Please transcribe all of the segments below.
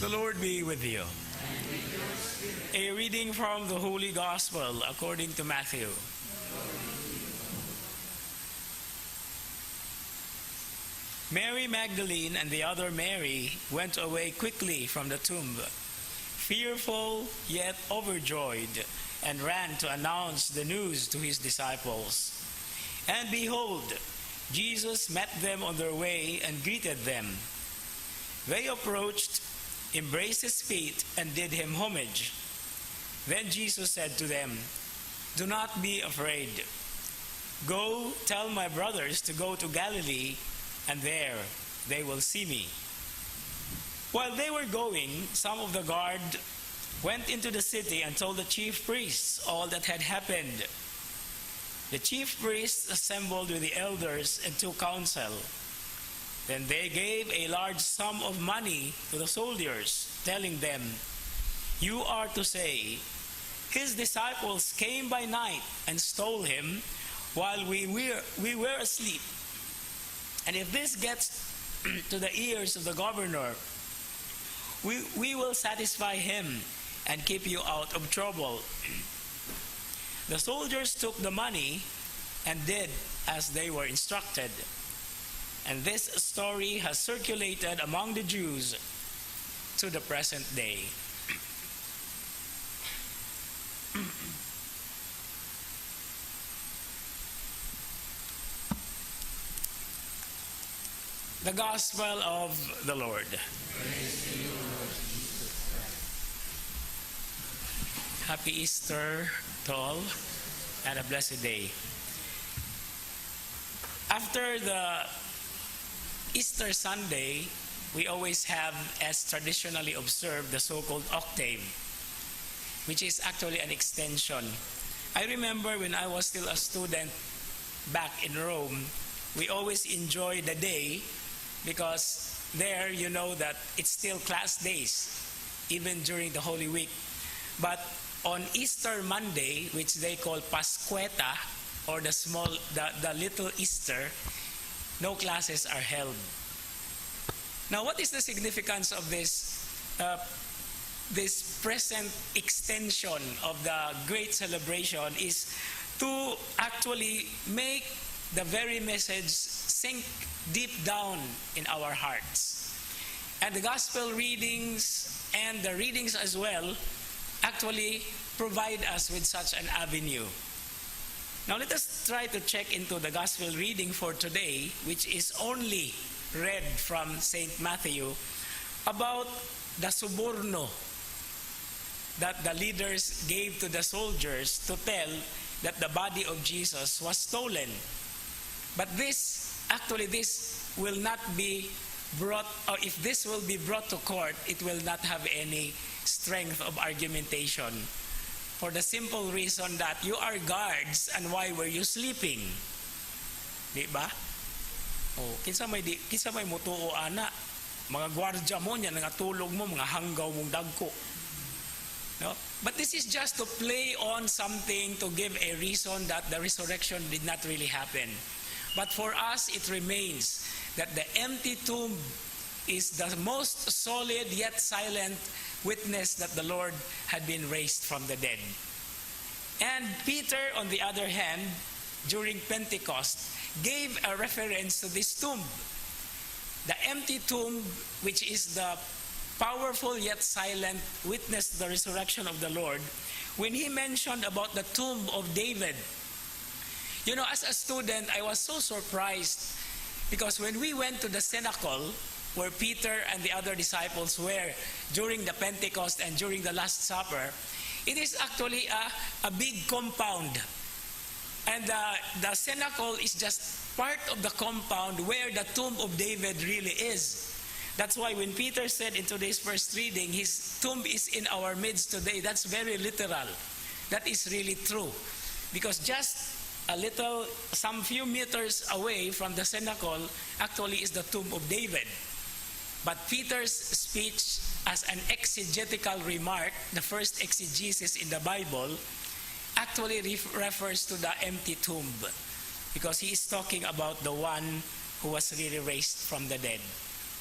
The Lord be with you. A reading from the Holy Gospel according to Matthew. Mary Magdalene and the other Mary went away quickly from the tomb, fearful yet overjoyed, and ran to announce the news to his disciples. And behold, Jesus met them on their way and greeted them. They approached, embraced his feet, and did him homage. Then Jesus said to them, "Do not be afraid. Go tell my brothers to go to Galilee, and there they will see me." While they were going, some of the guard went into the city and told the chief priests all that had happened. The chief priests assembled with the elders and took counsel. Then they gave a large sum of money to the soldiers, telling them, "You are to say, 'His disciples came by night and stole him while we were asleep.' And if this gets to the ears of the governor, we will satisfy him and keep you out of trouble." The soldiers took the money and did as they were instructed. And this story has circulated among the Jews to the present day. The Gospel of the Lord. Praise to you, Lord Jesus Christ. Happy Easter to all and a blessed day. After the Easter Sunday, we always have, as traditionally observed, the so-called octave, which is actually an extension. I remember when I was still a student back in Rome, we always enjoyed the day because there you know that it's still class days, even during the Holy Week. But on Easter Monday, which they call Pasquetta, or the little Easter, no classes are held. Now, what is the significance of this present extension of the great celebration is to actually make the very message sink deep down in our hearts. And the gospel readings and the readings as well actually provide us with such an avenue. Now let us try to check into the gospel reading for today, which is only read from St. Matthew, about the suborno that the leaders gave to the soldiers to tell that the body of Jesus was stolen. But this will not be brought, or if this will be brought to court, it will not have any strength of argumentation. For the simple reason that you are guards, and why were you sleeping? Di ba? Oh, kinsa may mutuo ana, mga gwardya mo nya nga tulog mo, mga hanggaw mong dagko. No? But this is just to play on something, to give a reason that the resurrection did not really happen. But for us, it remains that the empty tomb is the most solid yet silent witness that the Lord had been raised from the dead. And Peter, on the other hand, during Pentecost, gave a reference to this tomb. The empty tomb, which is the powerful yet silent witness to the resurrection of the Lord, when he mentioned about the tomb of David. You know, as a student, I was so surprised because when we went to the cenacle, where Peter and the other disciples were during the Pentecost and during the Last Supper, it is actually a big compound. And the cenacle is just part of the compound where the tomb of David really is. That's why when Peter said in today's first reading, his tomb is in our midst today, that's very literal. That is really true. Because just some few meters away from the cenacle actually is the tomb of David. But Peter's speech as an exegetical remark, the first exegesis in the Bible, actually refers to the empty tomb, because he is talking about the one who was really raised from the dead.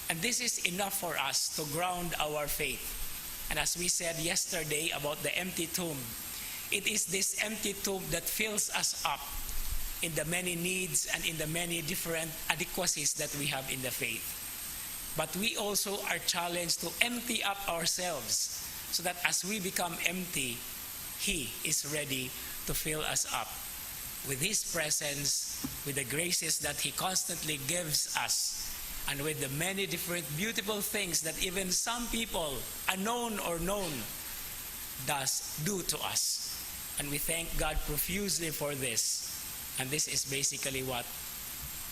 And this is enough for us to ground our faith. And as we said yesterday about the empty tomb, it is this empty tomb that fills us up in the many needs and in the many different adequacies that we have in the faith. But we also are challenged to empty up ourselves so that as we become empty, He is ready to fill us up with His presence, with the graces that He constantly gives us, and with the many different beautiful things that even some people, unknown or known, do to us. And we thank God profusely for this. And this is basically what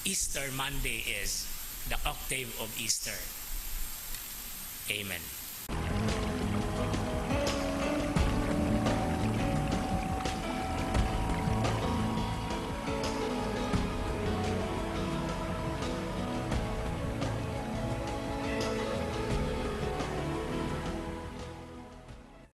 Easter Monday is, the octave of Easter. Amen.